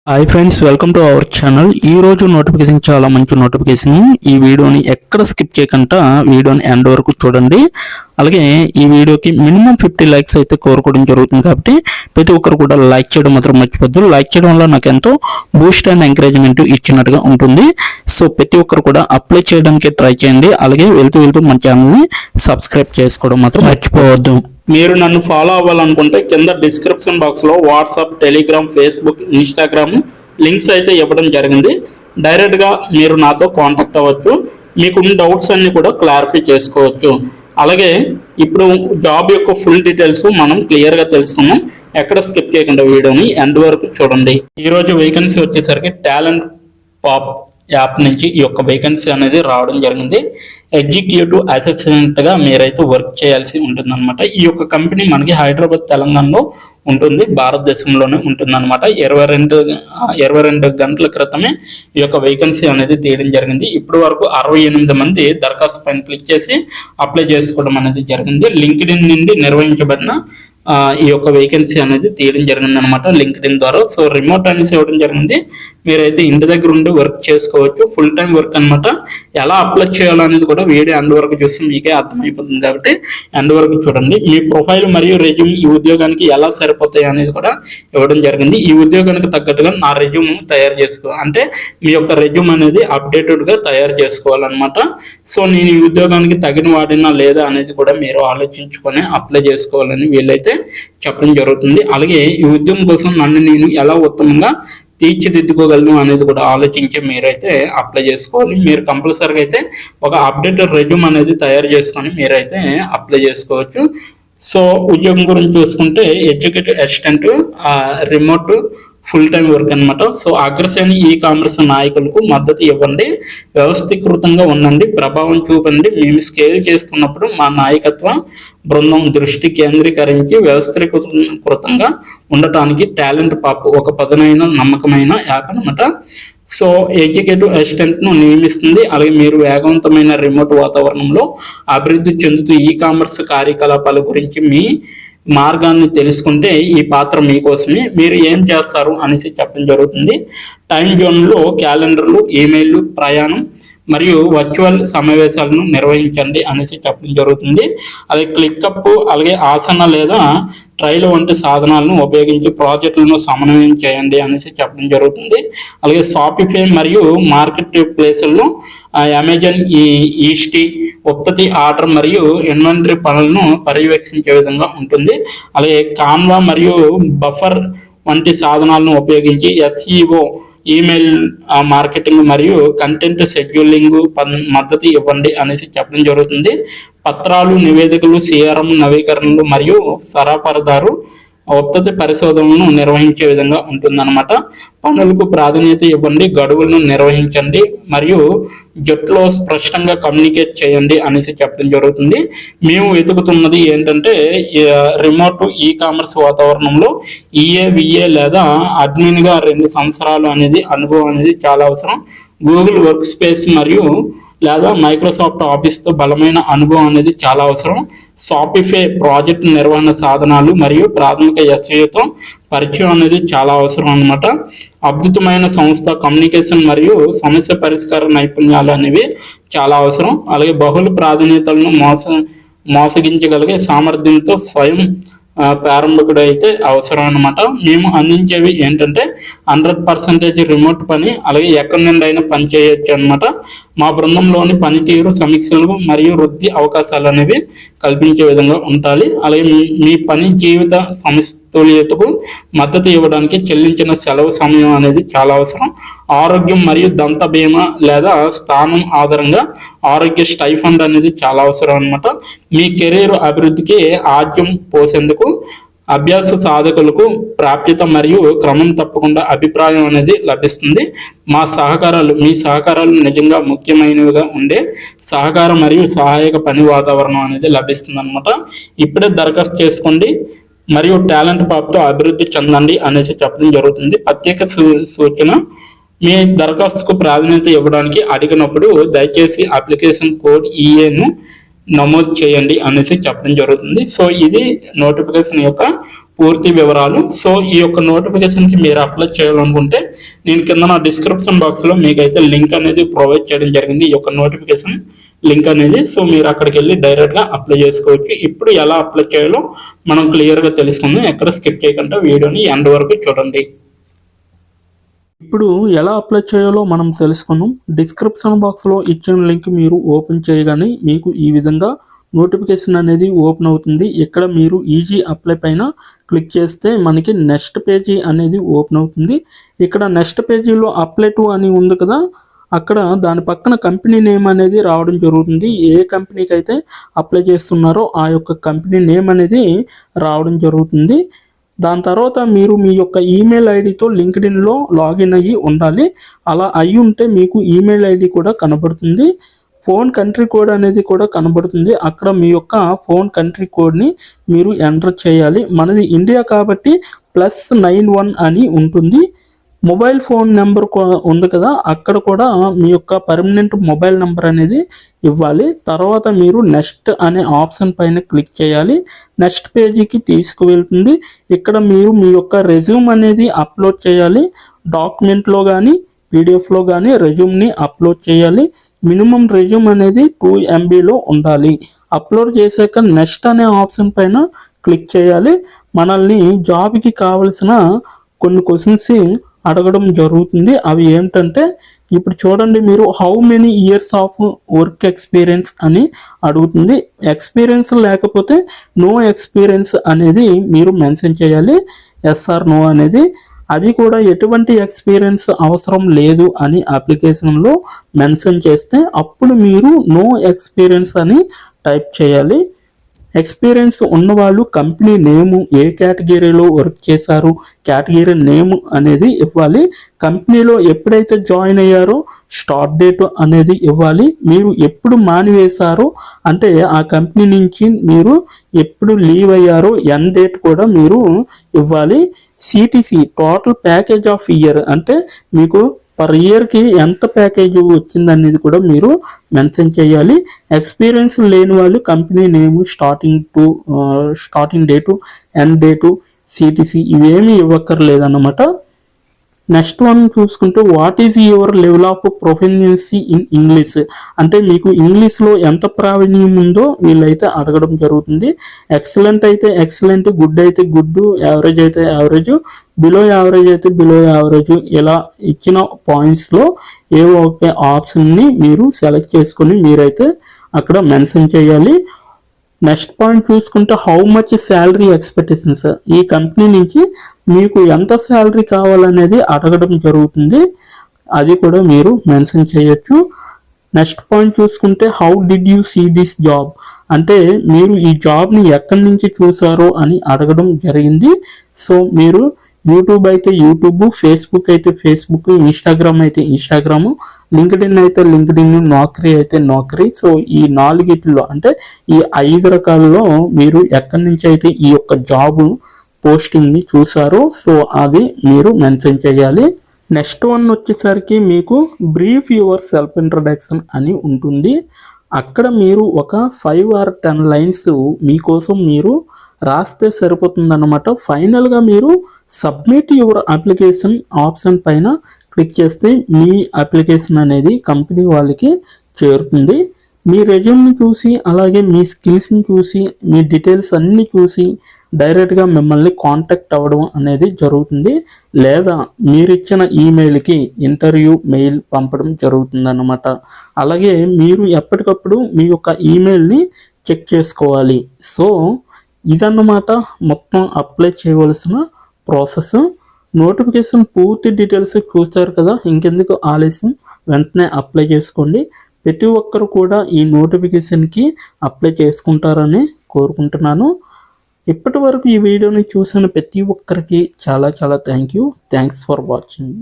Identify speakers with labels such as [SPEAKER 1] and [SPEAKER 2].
[SPEAKER 1] Hi friends, welcome to our channel. ఈ రోజు notification చాలా మంచి నోటిఫికేషన్. ఈ వీడియోని ఎక్కడ స్కిప్ చేయకుండా వీడియోని ఎండ్ వరకు చూడండి. అలాగే ఈ వీడియోకి మినిమం 50 లైక్స్ అయితే కోరుకోవడం జరుగుతుంది. కాబట్టి ప్రతి ఒక్కరు కూడా లైక్ చేయడం మాత్రం మర్చిపోద్దు. లైక్ చేయడం వల్ల నాకు ఎంతో బూస్ట్ అండ్ ఎంకరేజ్మెంట్ ఇచ్చినట్టుగా ఉంటుంది. సో ప్రతి ఒక్కరు కూడా అప్లై చేయడానికి ట్రై చేయండి. అలాగే వెళ్తూ మన ఛానల్ని సబ్స్క్రైబ్ చేసుకోవడం మాత్రం మర్చిపోవద్దు. మీరు నన్ను ఫాలో అవ్వాలనుకుంటే కింద డిస్క్రిప్షన్ బాక్స్లో WhatsApp, Telegram, Facebook, Instagram links అయితే ఇవ్వడం జరిగింది. డైరెక్ట్గా మీరు నాతో కాంటాక్ట్ అవ్వచ్చు. మీకున్న డౌట్స్ అన్ని కూడా క్లారిఫై చేసుకోవచ్చు. అలాగే ఇప్పుడు జాబ్ యొక్క ఫుల్ డీటెయిల్స్ మనం క్లియర్గా తెలుసుకున్నాం. ఎక్కడ స్కిప్ చేయకుండా వీడియోని ఎండ్ వరకు చూడండి. ఈరోజు వేకెన్సీ వచ్చేసరికి టాలెంట్ పాప్ యాప్ నుంచి ఈ యొక్క వేకెన్సీ అనేది రావడం జరిగింది. ఎగ్జిక్యూటివ్ అసిస్టెంట్గా మీరైతే వర్క్ చేయాల్సి ఉంటుందన్నమాట. ఈ యొక్క కంపెనీ మనకి హైదరాబాద్, తెలంగాణలో ఉంటుంది, భారతదేశంలోనే ఉంటుందన్నమాట. 22 గంటల క్రితమే ఈ యొక్క వేకెన్సీ అనేది తీయడం జరిగింది. ఇప్పటి వరకు 68 మంది దరఖాస్తు పైన క్లిక్ చేసి అప్లై చేసుకోవడం అనేది జరిగింది. లింక్డ్ఇన్ నుండి నిర్వహించబడిన ఈ యొక్క వేకెన్సీ అనేది తీయడం జరిగింది అనమాట, లింక్డ్ఇన్ ద్వారా. సో రిమోట్ అనేసి ఇవ్వడం జరిగింది. మీరైతే ఇంటి దగ్గర ఉండి వర్క్ చేసుకోవచ్చు. ఫుల్ టైం వర్క్ అనమాట. ఎలా అప్లై చేయాలనేది కూడా వీడియో ఎండ్ వరకు చూస్తే మీకే అర్థమైపోతుంది. కాబట్టి ఎండ్ వరకు చూడండి. మీ ప్రొఫైల్ మరియు రెజ్యూమ్ ఈ ఉద్యోగానికి ఎలా సరిపోతాయి అనేది కూడా ఇవ్వడం జరిగింది. ఈ ఉద్యోగానికి తగ్గట్టుగా నా రెజ్యూమ్ తయారు అంటే మీ యొక్క రెజ్యూమ్ అనేది అప్డేటెడ్గా తయారు చేసుకోవాలన్నమాట. సో నేను ఈ ఉద్యోగానికి తగిన వాడినా లేదా అనేది కూడా మీరు ఆలోచించుకొని అప్లై చేసుకోవాలని వీళ్ళైతే చెప్పడం జరుగుతుంది. అలాగే ఈ ఉద్యోగం కోసం నన్ను నేను ఎలా ఉత్తమంగా తీర్చిదిద్దుకోగలను అనేది కూడా ఆలోచించి మీరైతే అప్లై చేసుకోవాలి. మీరు కంపల్సరీగా అయితే ఒక అప్డేటెడ్ రెజ్యూమ్ అనేది తయారు చేసుకొని మీరైతే అప్లై చేసుకోవచ్చు. సో ఉద్యోగం గురించి చూసుకుంటే executive assistant, remote full time work అనమాట. సో అగ్రశ్రేణి ఈ కామర్స్ నాయకులకు మద్దతు ఇవ్వండి, వ్యవస్థీకృతంగా ఉండండి, ప్రభావం చూపండి. మేము స్కేల్ చేస్తున్నప్పుడు మా నాయకత్వ బృందం దృష్టి కేంద్రీకరించి వ్యవస్థీకృతంగా ఉండటానికి టాలెంట్ పాప్ ఒక పదునైన నమ్మకమైన యాప్ అనమాట. సో ఎగ్జిక్యూటివ్ అసిస్టెంట్ను నియమిస్తుంది. అలాగే మీరు వేగవంతమైన రిమోట్ వాతావరణంలో అభివృద్ధి చెందుతూ ఈ కామర్స్ కార్యకలాపాల గురించి మీ మార్గాన్ని తెలుసుకుంటే ఈ పాత్ర మీకోసమే. మీరు ఏం చేస్తారు అనేసి చెప్పడం జరుగుతుంది. టైం జోన్లో క్యాలెండర్లు, ఈమెయిల్, ప్రయాణం మరియు వర్చువల్ సమావేశాలను నిర్వహించండి అనేసి చెప్పడం జరుగుతుంది. అలాగే క్లికప్, అలాగే ఆసన లేదా ట్రైల్ వంటి సాధనాలను ఉపయోగించి ప్రాజెక్టులను సమన్వయం చేయండి అనేసి చెప్పడం జరుగుతుంది. అలాగే షాపిఫై మరియు మార్కెట్ ప్లేసుల్లో అమెజాన్, ఈస్టీ ఉత్పత్తి, ఆర్డర్ మరియు ఇన్వెంటరీ పనులను పర్యవేక్షించే విధంగా ఉంటుంది. అలాగే కాన్వా మరియు బఫర్ వంటి సాధనాలను ఉపయోగించి ఎస్ఈఓ, ఈమెయిల్ మార్కెటింగ్ మరియు కంటెంట్ షెడ్యూలింగ్ మద్దతు ఇవ్వండి అనేసి చెప్పడం జరుగుతుంది. పత్రాలు, నివేదికలు, సిఆర్ఎం నవీకరణలు మరియు సరఫరాదారు ఉత్పత్తి పరిశోధనలను నిర్వహించే విధంగా ఉంటుందన్నమాట. పనులకు ప్రాధాన్యత ఇవ్వండి, గడువులను నిర్వహించండి మరియు జట్టులో స్పష్టంగా కమ్యూనికేట్ చేయండి అనేసి చెప్పడం జరుగుతుంది. మేము వెతుకుతున్నది ఏంటంటే రిమోట్ ఈ కామర్స్ వాతావరణంలో విఏ లేదా అడ్మిన్గా 2 సంవత్సరాలు అనేది అనుభవం అనేది చాలా అవసరం. గూగుల్ వర్క్ స్పేస్ మరియు లేదా మైక్రోసాఫ్ట్ ఆఫీస్తో బలమైన అనుభవం అనేది చాలా అవసరం. షాపిఫై ప్రాజెక్ట్ నిర్వహణ సాధనాలు మరియు ప్రాథమిక ఎస్ఏతో పరిచయం అనేది చాలా అవసరం అన్నమాట. అద్భుతమైన సంస్థ కమ్యూనికేషన్ మరియు సమస్య పరిష్కార నైపుణ్యాలు అనేవి చాలా అవసరం. అలాగే బహుళ ప్రాధాన్యతలను మోసగించగలిగే సామర్థ్యంతో స్వయం ప్రారంభకుడు అయితే అవసరం అనమాట. మేము అందించేవి ఏంటంటే 100% రిమోట్ పని, అలాగే ఎక్కడి నుండి అయినా పని చేయొచ్చు అనమాట. మా బృందంలోని పనితీరు సమీక్షలు మరియు వృద్ధి అవకాశాలు అనేవి కల్పించే విధంగా ఉండాలి. అలాగే మీ పని జీవిత సమతుల్యతకు మద్దతు ఇవ్వడానికి చెల్లించిన సెలవు సమయం అనేది చాలా అవసరం. ఆరోగ్యం మరియు దంత బీమా లేదా స్థానం ఆధారంగా ఆరోగ్య స్టైఫండ్ అనేది చాలా అవసరం అనమాట. మీ కెరీర్ అభివృద్ధికి ఆద్యం పోసేందుకు అభ్యాస సాధకులకు ప్రాప్యత మరియు క్రమం తప్పకుండా అభిప్రాయం అనేది లభిస్తుంది. మీ సహకారాలు నిజంగా ముఖ్యమైనవిగా ఉండే సహకారం మరియు సహాయక పని వాతావరణం అనేది లభిస్తుంది అనమాట. ఇప్పుడే దరఖాస్తు చేసుకోండి మరియు టాలెంట్ పాప్తో అభివృద్ధి చెందండి అనేసి చెప్పడం జరుగుతుంది. ప్రత్యేక సూచన: మీ దరఖాస్తుకు ప్రాధాన్యత ఇవ్వడానికి అడిగినప్పుడు దయచేసి అప్లికేషన్ కోడ్ ఈఏను నమోదు చేయండి అనేసి చెప్పడం జరుగుతుంది. సో ఇది నోటిఫికేషన్ యొక్క పూర్తి వివరాలు. సో ఈ యొక్క నోటిఫికేషన్కి మీరు అప్లై చేయాలనుకుంటే నేను కింద నా డిస్క్రిప్షన్ బాక్స్లో మీకైతే లింక్ అనేది ప్రొవైడ్ చేయడం జరిగింది, ఈ యొక్క నోటిఫికేషన్ లింక్ అనేది. సో మీరు అక్కడికి వెళ్ళి డైరెక్ట్గా అప్లై చేసుకోవచ్చు. ఇప్పుడు ఎలా అప్లై చేయాలో మనం క్లియర్గా తెలుసుకుందాం. ఎక్కడ స్కిప్ చేయకుండా వీడియోని ఎండ్ వరకు చూడండి. ఇప్పుడు ఎలా అప్లై చేయాలో మనం తెలుసుకుందాం. డిస్క్రిప్షన్ బాక్స్లో ఇచ్చిన లింక్ మీరు ఓపెన్ చేయగానే మీకు ఈ విధంగా నోటిఫికేషన్ అనేది ఓపెన్ అవుతుంది. ఇక్కడ మీరు ఈజీ అప్లై పైన క్లిక్ చేస్తే మనకి నెక్స్ట్ పేజీ అనేది ఓపెన్ అవుతుంది. ఇక్కడ నెక్స్ట్ పేజీలో అప్లై టు అని ఉంది కదా, అక్కడ దాని పక్కన కంపెనీ నేమ్ అనేది రావడం జరుగుతుంది. ఏ కంపెనీకి అయితే అప్లై చేస్తున్నారో ఆ యొక్క కంపెనీ నేమ్ అనేది రావడం జరుగుతుంది. దాని తర్వాత మీరు మీ యొక్క ఈమెయిల్ ఐడితో లింక్డ్ఇన్లో లాగిన్ అయ్యి ఉండాలి. అలా అయి ఉంటే మీకు ఈమెయిల్ ఐడి కూడా కనబడుతుంది. ఫోన్ కంట్రీ కోడ్ అనేది కూడా కనబడుతుంది. అక్కడ మీ యొక్క ఫోన్ కంట్రీ కోడ్ని మీరు ఎంటర్ చేయాలి. మనది ఇండియా కాబట్టి +91 అని ఉంటుంది. మొబైల్ ఫోన్ నెంబర్ ఉంది కదా, అక్కడ కూడా మీ యొక్క పర్మనెంట్ మొబైల్ నెంబర్ అనేది ఇవ్వాలి. తర్వాత మీరు నెక్స్ట్ అనే ఆప్షన్ పైన క్లిక్ చేయాలి. నెక్స్ట్ పేజీకి తీసుకువెళ్తుంది. ఇక్కడ మీరు మీ యొక్క రెజ్యూమ్ అనేది అప్లోడ్ చేయాలి. డాక్యుమెంట్లో కానీ పీడిఎఫ్లో కానీ రెజ్యూమ్ని అప్లోడ్ చేయాలి. మినిమం రెజ్యూమ్ అనేది 2 MBలో ఉండాలి. అప్లోడ్ చేశాక నెక్స్ట్ అనే ఆప్షన్ పైన క్లిక్ చేయాలి. మనల్ని జాబ్కి కావలసిన కొన్ని క్వశ్చన్స్ అడగడం జరుగుతుంది. అవి ఏంటంటే ఇప్పుడు చూడండి, మీరు how many years of work experience అని అడుగుతుంది. ఎక్స్పీరియన్స్ లేకపోతే నో ఎక్స్పీరియన్స్ అనేది మీరు మెన్షన్ చేయాలి. ఎస్ ఆర్ నో అనేది. అది కూడా ఎటువంటి ఎక్స్పీరియన్స్ అవసరం లేదు అని అప్లికేషన్లో మెన్షన్ చేస్తే అప్పుడు మీరు నో ఎక్స్పీరియన్స్ అని టైప్ చేయాలి. ఎక్స్పీరియన్స్ ఉన్నవాళ్ళు కంపెనీ నేము, ఏ కేటగిరీలో వర్క్ చేశారు, కేటగిరీ నేమ్ అనేది ఇవ్వాలి. కంపెనీలో ఎప్పుడైతే జాయిన్ అయ్యారో స్టార్ట్ డేట్ అనేది ఇవ్వాలి. మీరు ఎప్పుడు మానివేశారో అంటే ఆ కంపెనీ నుంచి మీరు ఎప్పుడు లీవ్ అయ్యారో ఎండ్ డేట్ కూడా మీరు ఇవ్వాలి. CTC total package of year అంటే మీకు పర్ ఇయర్కి ఎంత ప్యాకేజ్ వచ్చిందనేది కూడా మీరు మెన్షన్ చేయాలి. ఎక్స్పీరియన్స్ లేని వాళ్ళు company name, starting date, end date, CTC ఇవేమీ ఇవ్వక్కర్లేదన్నమాట. నెక్స్ట్ వన్ చూసుకుంటే what is your level of proficiency in English అంటే మీకు ఇంగ్లీష్లో ఎంత ప్రావీణ్యం ఉందో వీళ్ళైతే అడగడం జరుగుతుంది. ఎక్సలెంట్ అయితే ఎక్సలెంట్, గుడ్ అయితే గుడ్, యావరేజ్ అయితే యావరేజ్, బిలో యావరేజ్ అయితే బిలో యావరేజ్, ఇలా ఇచ్చిన పాయింట్స్లో ఏవో ఒక ఆప్షన్ని మీరు సెలెక్ట్ చేసుకొని మీరైతే అక్కడ మెన్షన్ చేయాలి. నెక్స్ట్ పాయింట్ చూసుకుంటే హౌ మచ్ శాలరీ ఎక్స్పెక్టేషన్స్, ఈ కంపెనీ నుంచి మీకు ఎంత శాలరీ కావాలనేది అడగడం జరుగుతుంది. అది కూడా మీరు మెన్షన్ చేయొచ్చు. నెక్స్ట్ పాయింట్ చూసుకుంటే how did you see this job అంటే మీరు ఈ జాబ్ని ఎక్కడి నుంచి చూసారో అని అడగడం జరిగింది. సో మీరు యూట్యూబ్ అయితే యూట్యూబ్, ఫేస్బుక్ అయితే ఫేస్బుక్, ఇన్స్టాగ్రామ్ అయితే ఇన్స్టాగ్రామ్, లింక్డ్ఇన్ అయితే లింక్డ్ఇన్, నౌకరీ అయితే నౌకరీ. సో ఈ 4 అంటే ఈ 5 రకాలలో మీరు ఎక్కడి నుంచి అయితే ఈ యొక్క జాబ్ పోస్టింగ్ని చూసారో సో అది మీరు మెన్షన్ చేయాలి. నెక్స్ట్ వన్ వచ్చేసరికి మీకు బ్రీఫ్ యువర్ సెల్ఫ్ ఇంట్రడక్షన్ అని ఉంటుంది. అక్కడ మీరు ఒక 5 or 10 లైన్స్ మీకోసం మీరు రాస్తే సరిపోతుందన్నమాట. ఫైనల్గా మీరు సబ్మిట్ యువర్ అప్లికేషన్ ఆప్షన్ పైన క్లిక్ చేస్తే మీ అప్లికేషన్ అనేది కంపెనీ వాళ్ళకి చేరుతుంది. మీ రెజ్యూమ్ని చూసి అలాగే మీ స్కిల్స్ని చూసి మీ డీటెయిల్స్ అన్నీ చూసి డైరెక్ట్గా మిమ్మల్ని కాంటాక్ట్ అవ్వడం అనేది జరుగుతుంది. లేదా మీరిచ్చిన ఈమెయిల్కి ఇంటర్వ్యూ మెయిల్ పంపడం జరుగుతుందన్నమాట. అలాగే మీరు ఎప్పటికప్పుడు మీ యొక్క ఈమెయిల్ని చెక్ చేసుకోవాలి. సో ఇదన్నమాట మొత్తం అప్లై చేయవలసిన ప్రాసెస్. నోటిఫికేషన్ పూర్తి డీటెయిల్స్ చూస్తారు కదా, ఇంకెందుకు ఆలస్యం, వెంటనే అప్లై చేసుకోండి. ప్రతి ఒక్కరు కూడా ఈ నోటిఫికేషన్కి అప్లై చేసుకుంటారని కోరుకుంటున్నాను. ఇప్పటి వరకు ఈ వీడియోని చూసిన ప్రతి ఒక్కరికి చాలా థ్యాంక్స్ ఫర్ వాచింగ్.